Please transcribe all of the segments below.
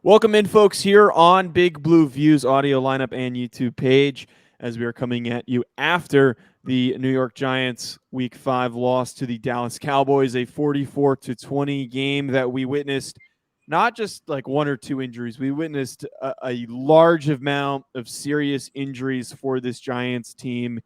Welcome in, folks, here on Big Blue Views audio lineup and YouTube page as we are coming at you after the New York Giants Week 5 loss to the Dallas Cowboys, a 44-20 game that we witnessed not just like one or two injuries. We witnessed a large amount of serious injuries for this Giants team.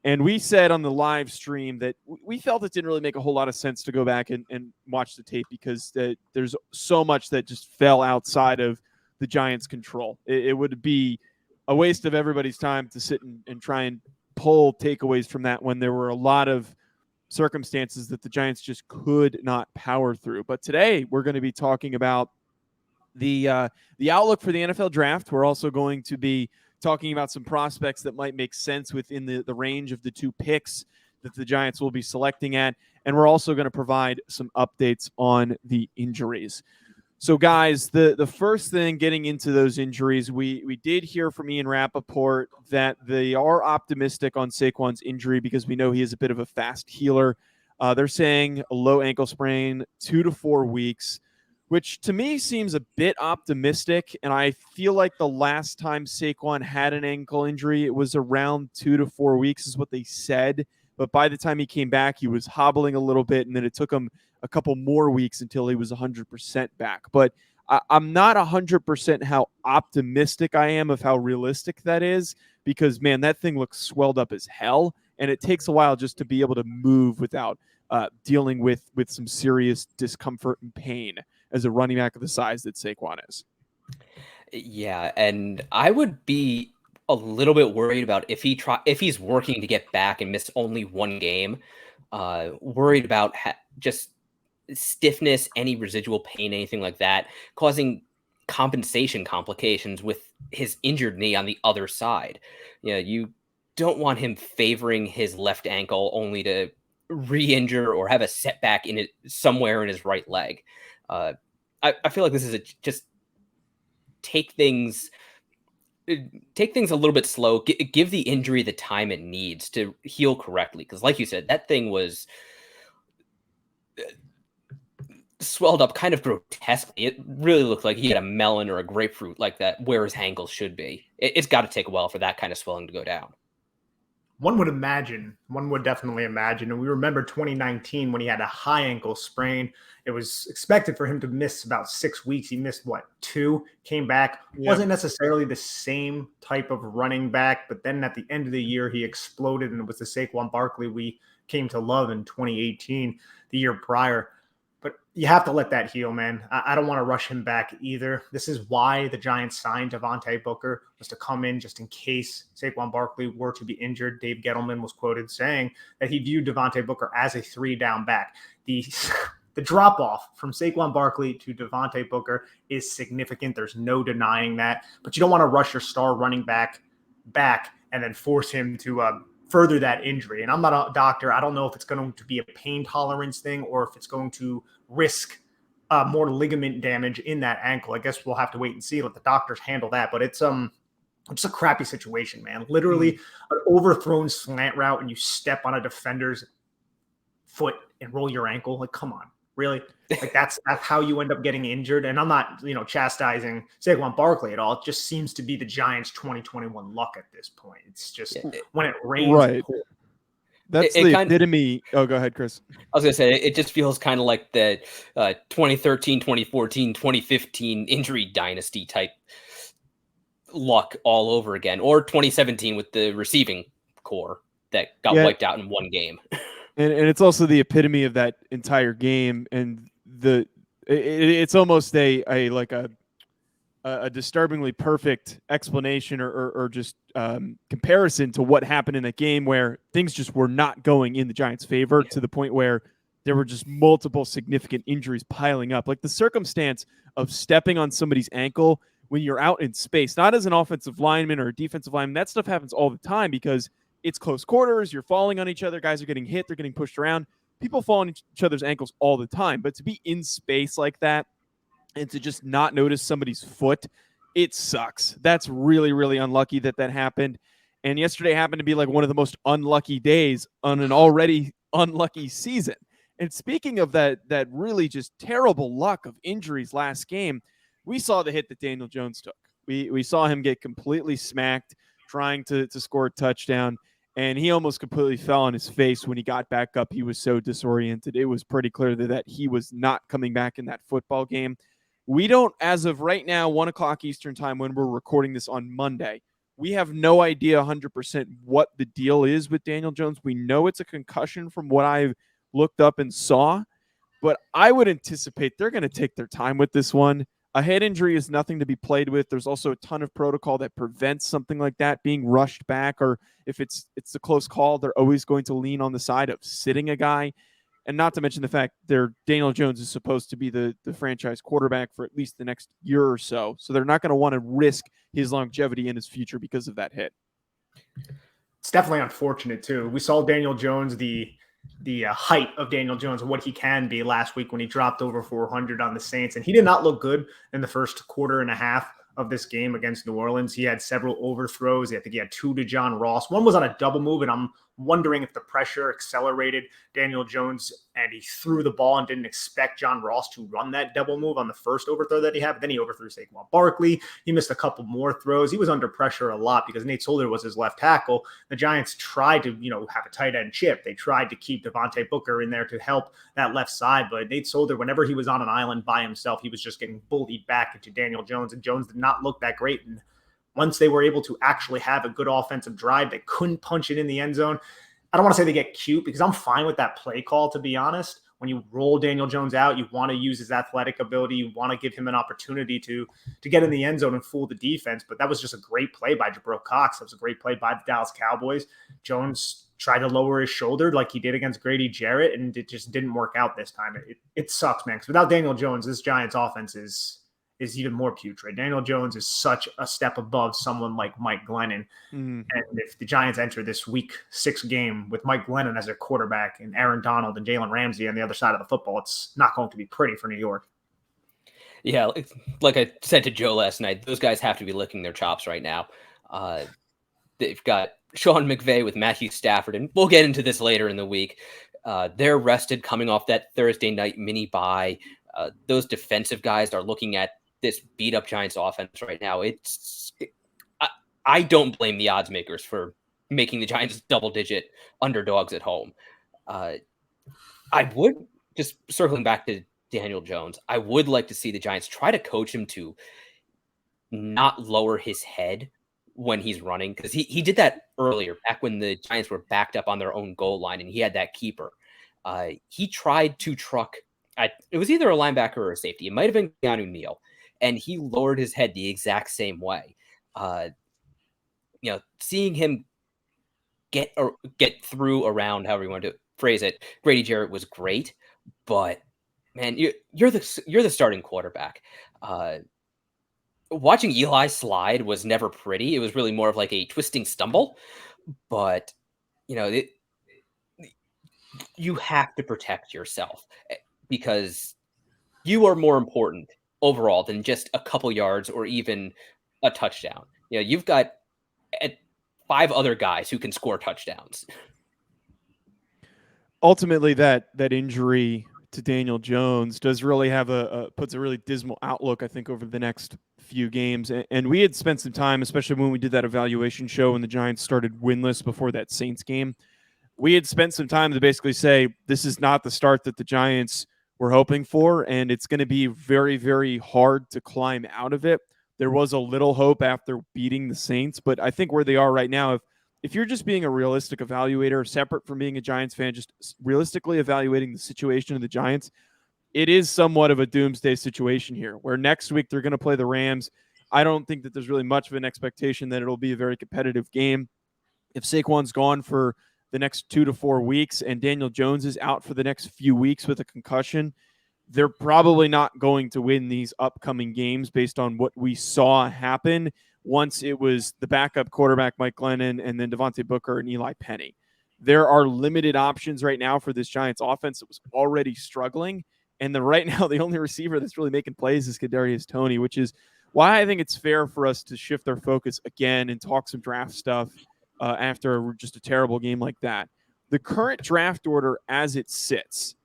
And we said on the live stream that we felt it didn't really make a whole lot of sense to go back and watch the tape because there's so much that just fell outside of the Giants' control. It would be a waste of everybody's time to sit and try and pull takeaways from that when there were a lot of circumstances that the Giants just could not power through. But today we're going to be talking about the outlook for the NFL draft. We're also going to be talking about some prospects that might make sense within the range of the two picks that the Giants will be selecting at. And we're also going to provide some updates on the injuries. So, guys, the first thing getting into those injuries, we did hear from Ian Rappaport that they are optimistic on Saquon's injury because we know he is a bit of a fast healer. They're saying a low ankle sprain, 2 to 4 weeks, which to me seems a bit optimistic. And I feel like the last time Saquon had an ankle injury, it was around 2 to 4 weeks is what they said. But by the time he came back, he was hobbling a little bit, and then it took him a couple more weeks until he was 100% back. But I'm not 100% how optimistic I am of how realistic that is because, man, that thing looks swelled up as hell, and it takes a while just to be able to move without dealing with some serious discomfort and pain as a running back of the size that Saquon is. Yeah, and I would be a little bit worried about if he's working to get back and miss only one game. Worried about just stiffness, any residual pain, anything like that, causing compensation complications with his injured knee on the other side. You don't want him favoring his left ankle only to re-injure or have a setback in it somewhere in his right leg. I feel like this is just take things a little bit slow. Give the injury the time it needs to heal correctly. Because, like you said, that thing was swelled up kind of grotesquely. It really looked like he had a melon or a grapefruit like that where his ankle should be. It's got to take a while for that kind of swelling to go down. One would definitely imagine. And we remember 2019 when he had a high ankle sprain. It was expected for him to miss about 6 weeks. He missed, 2? Came back. Yeah. Wasn't necessarily the same type of running back, but then at the end of the year, he exploded, and it was the Saquon Barkley we came to love in 2018, the year prior. But you have to let that heal, man. I don't want to rush him back either. This is why the Giants signed Devontae Booker, was to come in just in case Saquon Barkley were to be injured. Dave Gettleman was quoted saying that he viewed Devontae Booker as a 3-down back. The drop-off from Saquon Barkley to Devontae Booker is significant. There's no denying that. But you don't want to rush your star running back and then force him to further that injury. And I'm not a doctor. I don't know if it's going to be a pain tolerance thing or if it's going to risk more ligament damage in that ankle. I guess we'll have to wait and see. Let the doctors handle that. But it's a crappy situation, man. Literally an overthrown slant route and you step on a defender's foot and roll your ankle. Like, come on. Really? Like that's how you end up getting injured. And I'm not, chastising Saquon Barkley at all. It just seems to be the Giants' 2021 luck at this point. It's just when it rains. Right. That's the epitome. Oh, go ahead, Chris. I was going to say, it just feels kind of like the 2013, 2014, 2015 injury dynasty type luck all over again. Or 2017 with the receiving core that got wiped out in one game. And it's also the epitome of that entire game, and it's almost a disturbingly perfect explanation or just comparison to what happened in that game where things just were not going in the Giants' favor to the point where there were just multiple significant injuries piling up. Like the circumstance of stepping on somebody's ankle when you're out in space, not as an offensive lineman or a defensive lineman, that stuff happens all the time because it's close quarters, you're falling on each other, guys are getting hit, they're getting pushed around. People fall on each other's ankles all the time, but to be in space like that and to just not notice somebody's foot, it sucks. That's really, really unlucky that happened. And yesterday happened to be like one of the most unlucky days on an already unlucky season. And speaking of that really just terrible luck of injuries last game, we saw the hit that Daniel Jones took. We saw him get completely smacked trying to score a touchdown, and he almost completely fell on his face when he got back up. He was so disoriented. It was pretty clear that he was not coming back in that football game. We don't, as of right now, 1 o'clock Eastern time when we're recording this on Monday, we have no idea 100% what the deal is with Daniel Jones. We know it's a concussion from what I looked up and saw, but I would anticipate they're going to take their time with this one. A head injury is nothing to be played with. There's also a ton of protocol that prevents something like that being rushed back, or if it's a close call, they're always going to lean on the side of sitting a guy. And not to mention the fact Daniel Jones is supposed to be the franchise quarterback for at least the next year or so. So they're not going to want to risk his longevity and his future because of that hit. It's definitely unfortunate too. We saw Daniel Jones, the height of Daniel Jones and what he can be last week when he dropped over 400 on the Saints. And he did not look good in the first quarter and a half of this game against New Orleans. He had several overthrows. I think he had 2 to John Ross. One was on a double move, and I'm wondering if the pressure accelerated Daniel Jones and he threw the ball and didn't expect John Ross to run that double move on the first overthrow that he had. But then he overthrew Saquon Barkley. He missed a couple more throws. He was under pressure a lot because Nate Solder was his left tackle. The Giants tried to, have a tight end chip. They tried to keep Devontae Booker in there to help that left side. But Nate Solder, whenever he was on an island by himself, he was just getting bullied back into Daniel Jones. And Jones did not look that great. And once they were able to actually have a good offensive drive, they couldn't punch it in the end zone. I don't want to say they get cute because I'm fine with that play call, to be honest. When you roll Daniel Jones out, you want to use his athletic ability. You want to give him an opportunity to get in the end zone and fool the defense. But that was just a great play by Jabril Cox. That was a great play by the Dallas Cowboys. Jones tried to lower his shoulder like he did against Grady Jarrett, and it just didn't work out this time. It sucks, man, because without Daniel Jones, this Giants offense is even more putrid. Daniel Jones is such a step above someone like Mike Glennon. And if the Giants enter this week 6 game with Mike Glennon as their quarterback and Aaron Donald and Jalen Ramsey on the other side of the football, it's not going to be pretty for New York. Yeah, like I said to Joe last night, those guys have to be licking their chops right now. They've got Sean McVay with Matthew Stafford, and we'll get into this later in the week. They're rested coming off that Thursday night mini bye. Those defensive guys are looking at this beat up Giants offense right now. I don't blame the odds makers for making the Giants double digit underdogs at home. I would, just circling back to Daniel Jones, I would like to see the Giants try to coach him to not lower his head when he's running, because he did that earlier back when the Giants were backed up on their own goal line and he had that keeper. He tried to truck. It was either a linebacker or a safety. It might have been Keanu Neal. And he lowered his head the exact same way. Seeing him get through around, however you want to phrase it, Grady Jarrett was great. But man, you're the starting quarterback. Watching Eli slide was never pretty. It was really more of like a twisting stumble. But you have to protect yourself because you are more important overall than just a couple yards or even a touchdown. You've got 5 other guys who can score touchdowns. Ultimately, that injury to Daniel Jones does really have puts a really dismal outlook, I think, over the next few games. And we had spent some time, especially when we did that evaluation show when the Giants started winless before that Saints game. We had spent some time to basically say this is not the start that the Giants were hoping for, and it's going to be very, very hard to climb out of it. There was a little hope after beating the Saints, but I think where they are right now, if you're just being a realistic evaluator, separate from being a Giants fan, just realistically evaluating the situation of the Giants, it is somewhat of a doomsday situation here, where next week they're going to play the Rams. I don't think that there's really much of an expectation that it'll be a very competitive game. If Saquon's gone for the next 2 to 4 weeks and Daniel Jones is out for the next few weeks with a concussion, they're probably not going to win these upcoming games based on what we saw happen once it was the backup quarterback, Mike Glennon, and then Devontae Booker and Eli Penny. There are limited options right now for this Giants offense that was already struggling. And right now, the only receiver that's really making plays is Kadarius Toney, which is why I think it's fair for us to shift our focus again and talk some draft stuff after just a terrible game like that. The current draft order as it sits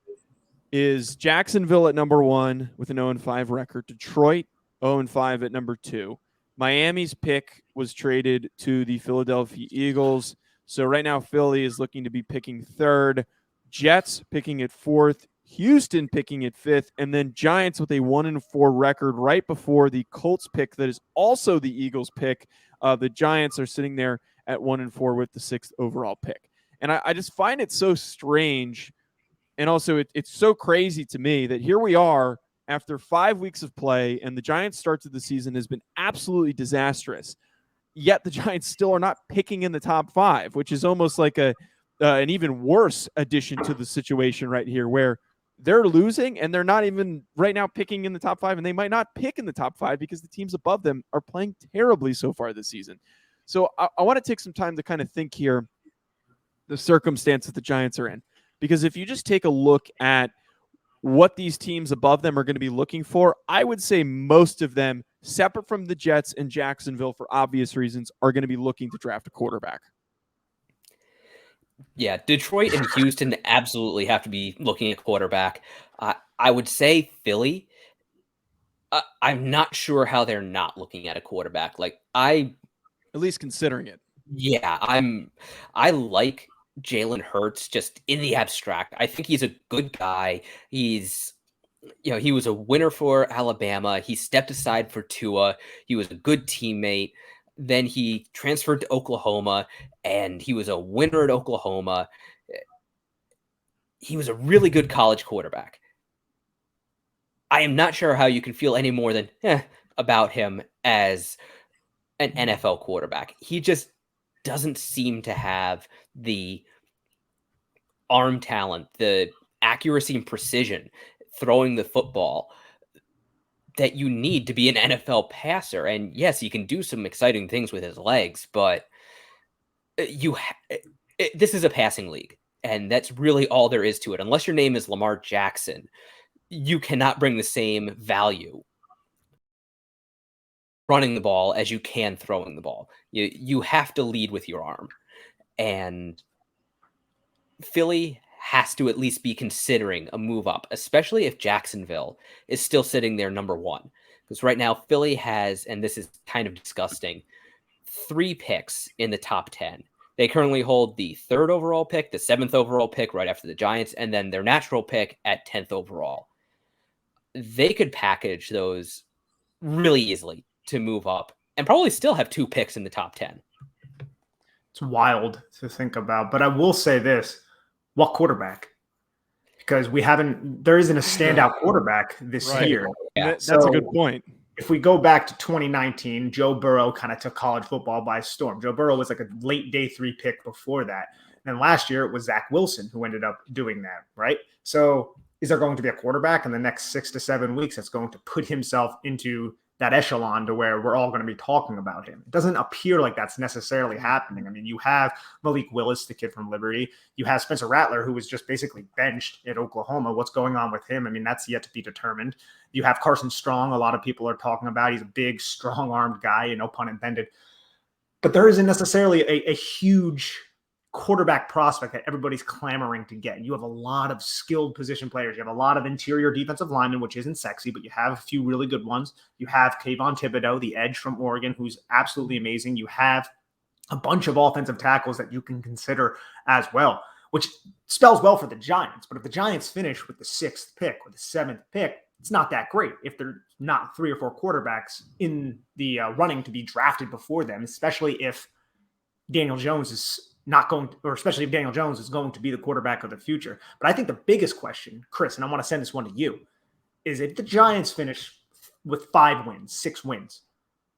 is Jacksonville at number 1 with an 0-5 record, Detroit 0-5 at number 2. Miami's pick was traded to the Philadelphia Eagles. So right now, Philly is looking to be picking 3rd. Jets picking at 4th. Houston picking at 5th. And then Giants with a 1-4 record right before the Colts pick that is also the Eagles pick. The Giants are sitting there at 1-4 with the 6th overall pick. And I just find it so strange. And also, it's so crazy to me that here we are after 5 weeks of play, and the Giants' start to the season has been absolutely disastrous. Yet the Giants still are not picking in the top 5, which is almost like an even worse addition to the situation right here, where they're losing and they're not even right now picking in the top 5, and they might not pick in the top 5 because the teams above them are playing terribly so far this season. So I want to take some time to kind of think here the circumstance that the Giants are in. Because if you just take a look at what these teams above them are going to be looking for, I would say most of them, separate from the Jets and Jacksonville for obvious reasons, are going to be looking to draft a quarterback. Yeah, Detroit and Houston absolutely have to be looking at quarterback. I would say Philly. I'm not sure how they're not looking at a quarterback. At least considering it. Yeah, I like Jalen Hurts just in the abstract. I think he's a good guy. He was a winner for Alabama. He stepped aside for Tua. He was a good teammate. Then he transferred to Oklahoma, and he was a winner at Oklahoma. He was a really good college quarterback. I am not sure how you can feel any more than about him as an NFL quarterback. He just doesn't seem to have the arm talent, the accuracy and precision throwing the football that you need to be an NFL passer. And yes, he can do some exciting things with his legs, but this is a passing league, and that's really all there is to it. Unless your name is Lamar Jackson, you cannot bring the same value running the ball as you can throwing the ball. You have to lead with your arm. And Philly has to at least be considering a move up, especially if Jacksonville is still sitting there number 1. Because right now Philly has, and this is kind of disgusting, 3 picks in the top 10. They currently hold the 3rd overall pick, the 7th overall pick right after the Giants, and then their natural pick at 10th overall. They could package those really easily to move up and probably still have 2 picks in the top 10. It's wild to think about, but I will say this: what quarterback? Because there isn't a standout quarterback this year. Yeah. That's a good point. If we go back to 2019, Joe Burrow kind of took college football by storm. Joe Burrow was like a late day 3 pick before that. And then last year it was Zach Wilson who ended up doing that, right? So is there going to be a quarterback in the next 6 to 7 weeks that's going to put himself into that echelon to where we're all going to be talking about him? It doesn't appear like that's necessarily happening. I mean, you have Malik Willis, the kid from Liberty. You have Spencer Rattler, who was just basically benched at Oklahoma. What's going on with him? I mean, that's yet to be determined. You have Carson Strong. A lot of people are talking about. He's a big, strong-armed guy, no pun intended. But there isn't necessarily a huge quarterback prospect that everybody's clamoring to get. You have a lot of skilled position players. You have a lot of interior defensive linemen, which isn't sexy, but you have a few really good ones. You have Kayvon Thibodeau, the edge from Oregon, who's absolutely amazing. You have a bunch of offensive tackles that you can consider as well, which spells well for the Giants. But if the Giants finish with the 6th pick or the 7th pick, it's not that great if they're not 3 or 4 quarterbacks in the running to be drafted before them, especially if Daniel Jones is not going to, or especially if Daniel Jones is going to be the quarterback of the future. But I think the biggest question, Chris, and I want to send this one to you, is if the Giants finish with 5 wins, 6 wins,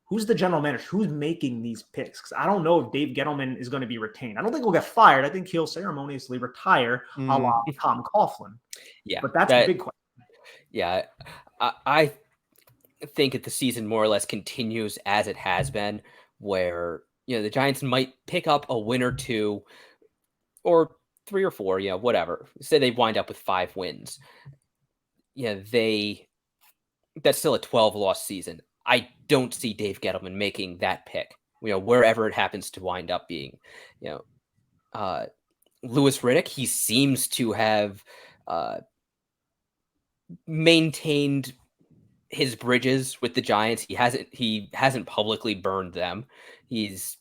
who's the general manager? Who's making these picks? Because I don't know if Dave Gettleman is going to be retained. I don't think he'll get fired. I think he'll ceremoniously retire a la Tom Coughlin. Yeah. But that's a big question. Yeah. I think that the season more or less continues as it has been, where the Giants might pick up a win or 2 or 3 or 4, whatever. Say they wind up with 5 wins. That's still a 12-loss season. I don't see Dave Gettleman making that pick, wherever it happens to wind up being. Louis Riddick, he seems to have maintained his bridges with the Giants. He hasn't publicly burned them. He's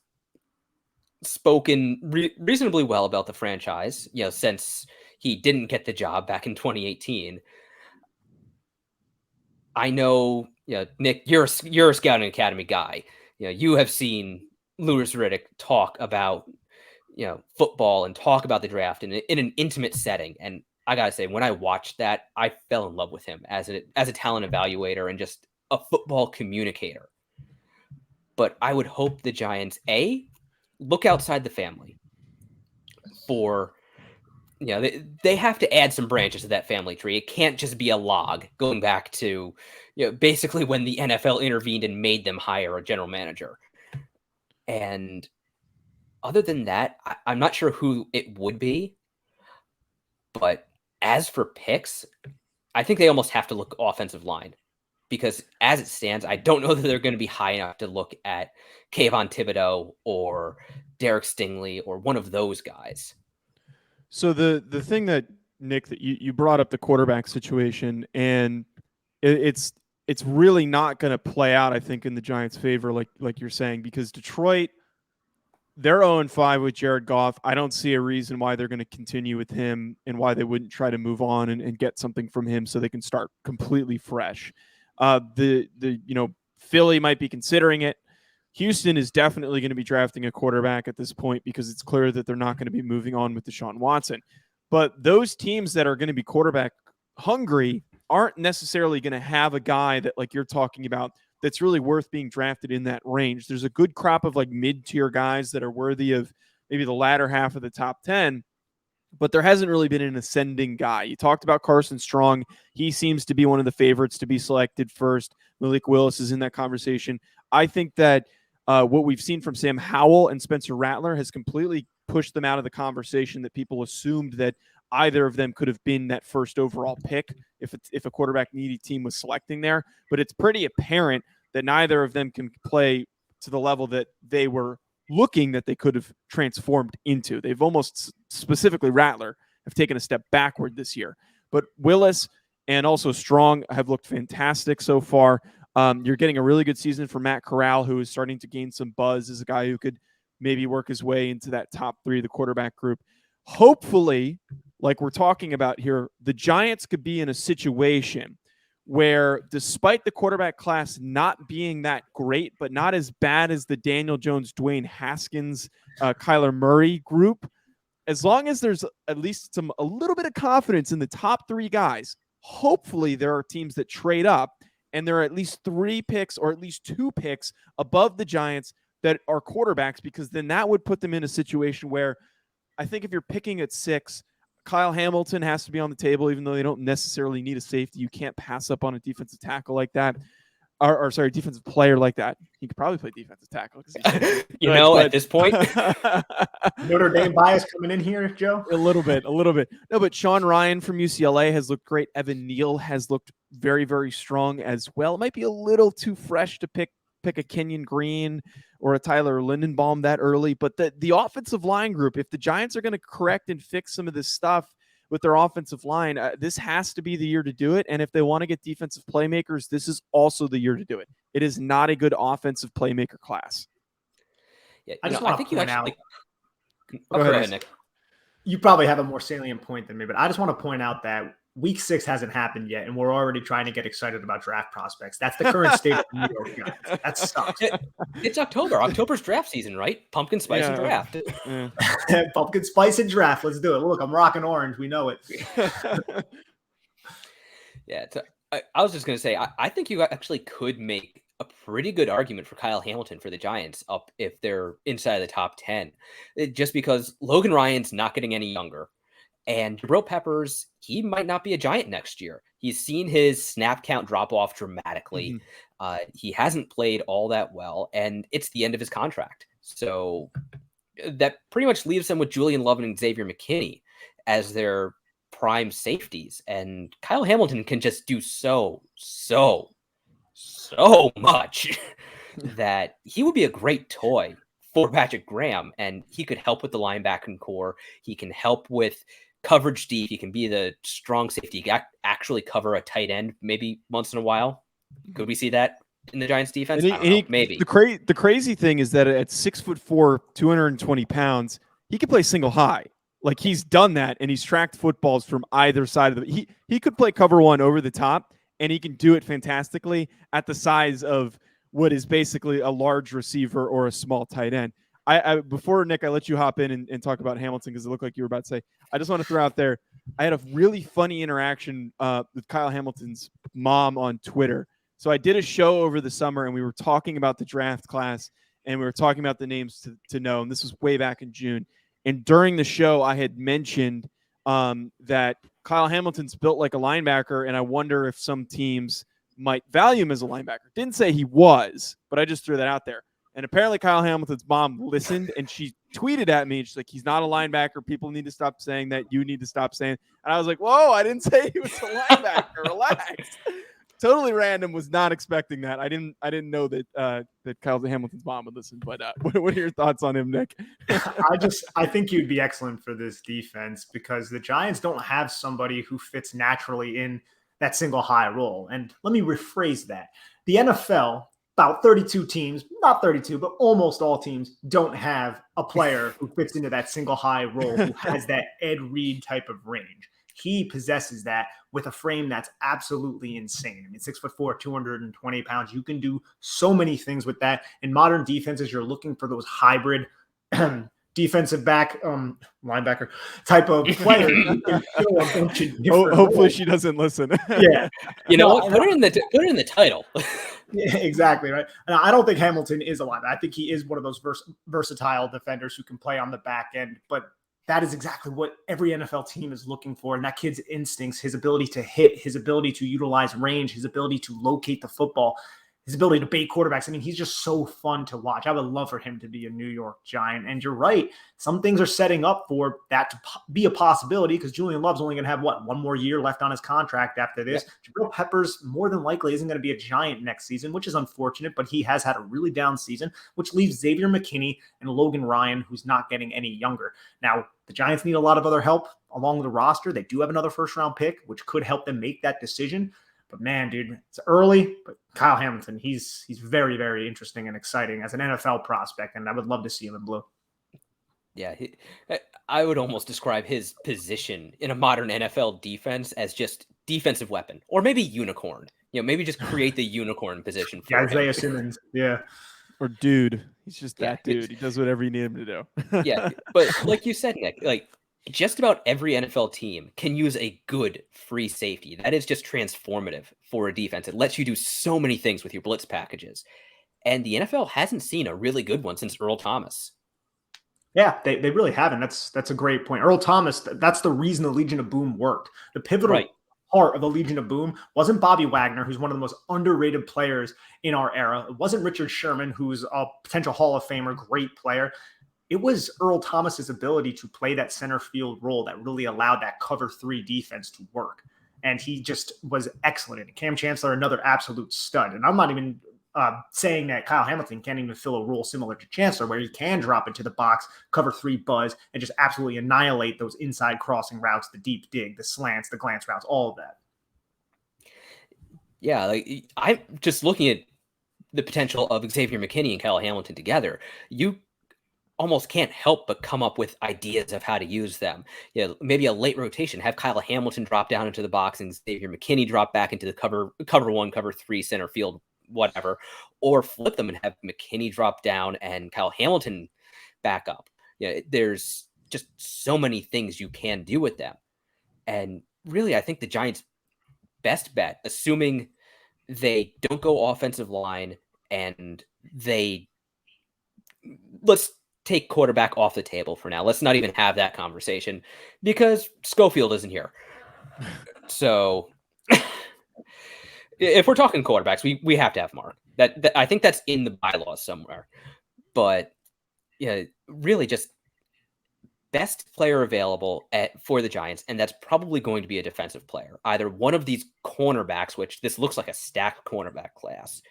spoken reasonably well about the franchise, since he didn't get the job back in 2018. I know, Nick, you're a scouting academy guy. You have seen Louis Riddick talk about, football and talk about the draft in an intimate setting. And I gotta say, when I watched that, I fell in love with him as a talent evaluator and just a football communicator. But I would hope the Giants, look outside the family for, they have to add some branches to that family tree. It can't just be a log going back to, basically when the NFL intervened and made them hire a general manager. And other than that, I'm not sure who it would be. But as for picks, I think they almost have to look offensive line, because as it stands, I don't know that they're going to be high enough to look at Kayvon Thibodeau or Derek Stingley or one of those guys. So the thing that, Nick, that you brought up the quarterback situation, and it's really not going to play out, I think, in the Giants' favor, like you're saying, because Detroit, they're 0-5 with Jared Goff. I don't see a reason why they're going to continue with him and why they wouldn't try to move on and get something from him so they can start completely fresh. Philly might be considering it. Houston is definitely going to be drafting a quarterback at this point because it's clear that they're not going to be moving on with Deshaun Watson. But those teams that are going to be quarterback hungry aren't necessarily going to have a guy that, like you're talking about, that's really worth being drafted in that range. There's a good crop of like mid-tier guys that are worthy of maybe the latter half of the top 10, but there hasn't really been an ascending guy. You talked about Carson Strong. He seems to be one of the favorites to be selected first. Malik Willis is in that conversation. I think that what we've seen from Sam Howell and Spencer Rattler has completely pushed them out of the conversation that people assumed that either of them could have been that first overall pick if a quarterback needy team was selecting there. But it's pretty apparent that neither of them can play to the level that they were looking that they could have transformed into. They've almost, specifically Rattler, have taken a step backward this year. But Willis and also Strong have looked fantastic so far. You're getting a really good season for Matt Corral, who is starting to gain some buzz as a guy who could maybe work his way into that top 3 of the quarterback group. Hopefully, like we're talking about here, the Giants could be in a situation where, despite the quarterback class not being that great, but not as bad as the Daniel Jones, Dwayne Haskins, Kyler Murray group, as long as there's at least a little bit of confidence in the top 3 guys, hopefully there are teams that trade up and there are at least 3 picks or at least 2 picks above the Giants that are quarterbacks, because then that would put them in a situation where I think if you're picking at 6, Kyle Hamilton has to be on the table, even though they don't necessarily need a safety. You can't pass up on a defensive tackle like that. Defensive player like that. He could probably play defensive tackle. At this point. Notre Dame bias coming in here, Joe? A little bit. No, but Sean Ryan from UCLA has looked great. Evan Neal has looked very, very strong as well. It might be a little too fresh to pick a Kenyon Green or a Tyler Lindenbaum that early, but the offensive line group, if the Giants are going to correct and fix some of this stuff with their offensive line, this has to be the year to do it. And if they want to get defensive playmakers, this is also the year to do it. It is not a good offensive playmaker class. Yeah, I think you actually. Go ahead, Nick. You probably have a more salient point than me, but I just want to point out that Week 6 hasn't happened yet, and we're already trying to get excited about draft prospects. That's the current state of the New York Giants. That sucks. It's October. October's draft season, right? Pumpkin spice and draft. Pumpkin spice and draft. Let's do it. Look, I'm rocking orange. We know it. Yeah. I was just going to say, I think you actually could make a pretty good argument for Kyle Hamilton for the Giants up if they're inside the top 10, just because Logan Ryan's not getting any younger. And Jabril Peppers, he might not be a Giant next year. He's seen his snap count drop off dramatically. Mm-hmm. He hasn't played all that well, and it's the end of his contract. So that pretty much leaves them with Julian Love and Xavier McKinney as their prime safeties. And Kyle Hamilton can just do so much that he would be a great toy for Patrick Graham, and he could help with the linebacking core. He can help with coverage deep. He can be the strong safety. He can actually cover a tight end maybe once in a while. Could we see that in the Giants defense? And I don't know. Maybe. The crazy thing is that at 6'4", 220 pounds, he could play single high. Like, he's done that, and he's tracked footballs from either side of the. He could play cover one over the top, and he can do it fantastically at the size of what is basically a large receiver or a small tight end. I before, Nick, I let you hop in and talk about Hamilton because it looked like you were about to say. I just want to throw out there, I had a really funny interaction with Kyle Hamilton's mom on Twitter. So I did a show over the summer, and we were talking about the draft class, and we were talking about the names to know. And this was way back in June. And during the show, I had mentioned that Kyle Hamilton's built like a linebacker, and I wonder if some teams might value him as a linebacker. Didn't say he was, but I just threw that out there. And apparently Kyle Hamilton's mom listened, and she tweeted at me. She's like, he's not a linebacker. People need to stop saying that. You need to stop saying it. And I was like, whoa, I didn't say he was a linebacker. Relax. Totally random. Was not expecting that. I didn't know that that Kyle Hamilton's mom would listen. But what are your thoughts on him, Nick? I think you'd be excellent for this defense because the Giants don't have somebody who fits naturally in that single high role. And let me rephrase that. The NFL, about 32 teams, not 32, but almost all teams don't have a player who fits into that single high role, who has that Ed Reed type of range. He possesses that with a frame that's absolutely insane. I mean, 6'4", 220 pounds. You can do so many things with that. In modern defenses, you're looking for those hybrid defensive back, linebacker type of player. Hopefully she doesn't listen. Yeah. You know what? Put it in the title. Yeah, exactly, right. And I don't think Hamilton is a linebacker. I think he is one of those versatile defenders who can play on the back end, but that is exactly what every NFL team is looking for. And that kid's instincts, his ability to hit, his ability to utilize range, his ability to locate the football, his ability to bait quarterbacks. I mean, he's just so fun to watch. I would love for him to be a New York Giant. And you're right. Some things are setting up for that to be a possibility because Julian Love's only going to have, one more year left on his contract after this. Yeah. Jabril Peppers more than likely isn't going to be a Giant next season, which is unfortunate, but he has had a really down season, which leaves Xavier McKinney and Logan Ryan, who's not getting any younger. Now, the Giants need a lot of other help along the roster. They do have another first-round pick, which could help them make that decision. But man, dude, it's early. But Kyle Hamilton, he's very, very interesting and exciting as an NFL prospect, and I would love to see him in blue. Yeah, I would almost describe his position in a modern NFL defense as just defensive weapon, or maybe unicorn. You know, maybe just create the unicorn position for Isaiah Simmons. Yeah. Or dude. He's just that dude. He does whatever you need him to do. Yeah, but like you said, Nick, like just about every NFL team can use a good free safety. That is just transformative for a defense. It lets you do so many things with your blitz packages. And the NFL hasn't seen a really good one since Earl Thomas. Yeah, they really haven't. That's a great point. Earl Thomas, that's the reason the Legion of Boom worked. The pivotal part of the Legion of Boom wasn't Bobby Wagner, who's one of the most underrated players in our era. It wasn't Richard Sherman, who's a potential Hall of Famer, great player. It was Earl Thomas's ability to play that center field role that really allowed that cover 3 defense to work. And he just was excellent in it. Cam Chancellor, another absolute stud. And I'm not even saying that Kyle Hamilton can't even fill a role similar to Chancellor, where he can drop into the box, cover 3 buzz, and just absolutely annihilate those inside crossing routes, the deep dig, the slants, the glance routes, all of that. Yeah, like I'm just looking at the potential of Xavier McKinney and Kyle Hamilton together. You almost can't help but come up with ideas of how to use them. Yeah, maybe a late rotation, have Kyle Hamilton drop down into the box and Xavier McKinney drop back into the cover 1, cover 3, center field, whatever, or flip them and have McKinney drop down and Kyle Hamilton back up. Yeah, there's just so many things you can do with them. And really, I think the Giants' best bet, assuming they don't go offensive line and let's take quarterback off the table for now. Let's not even have that conversation because Schofield isn't here. So if we're talking quarterbacks, we have to have Mark. That I think that's in the bylaws somewhere. But yeah, really just best player available for the Giants, and that's probably going to be a defensive player. Either one of these cornerbacks, which this looks like a stacked cornerback class,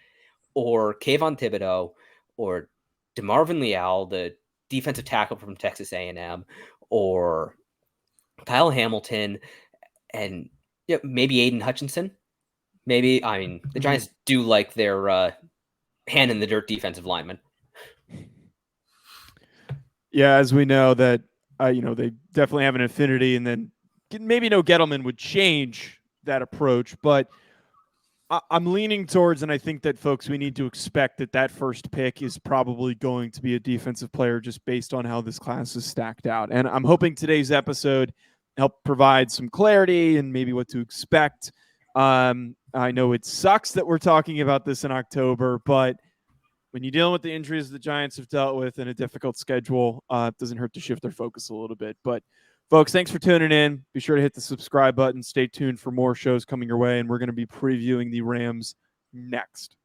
or Kayvon Thibodeau, or DeMarvin Leal, the defensive tackle from Texas A&M, or Kyle Hamilton, and maybe Aiden Hutchinson. Maybe. I mean, the Giants do like their hand in the dirt defensive lineman. Yeah, as we know that, they definitely have an affinity, and then maybe no Gettleman would change that approach, but I'm leaning towards, and I think that folks, we need to expect that first pick is probably going to be a defensive player just based on how this class is stacked out. And I'm hoping today's episode helped provide some clarity and maybe what to expect. I know it sucks that we're talking about this in October, but when you're dealing with the injuries the Giants have dealt with in a difficult schedule, it doesn't hurt to shift their focus a little bit. But folks, thanks for tuning in. Be sure to hit the subscribe button. Stay tuned for more shows coming your way, and we're going to be previewing the Rams next.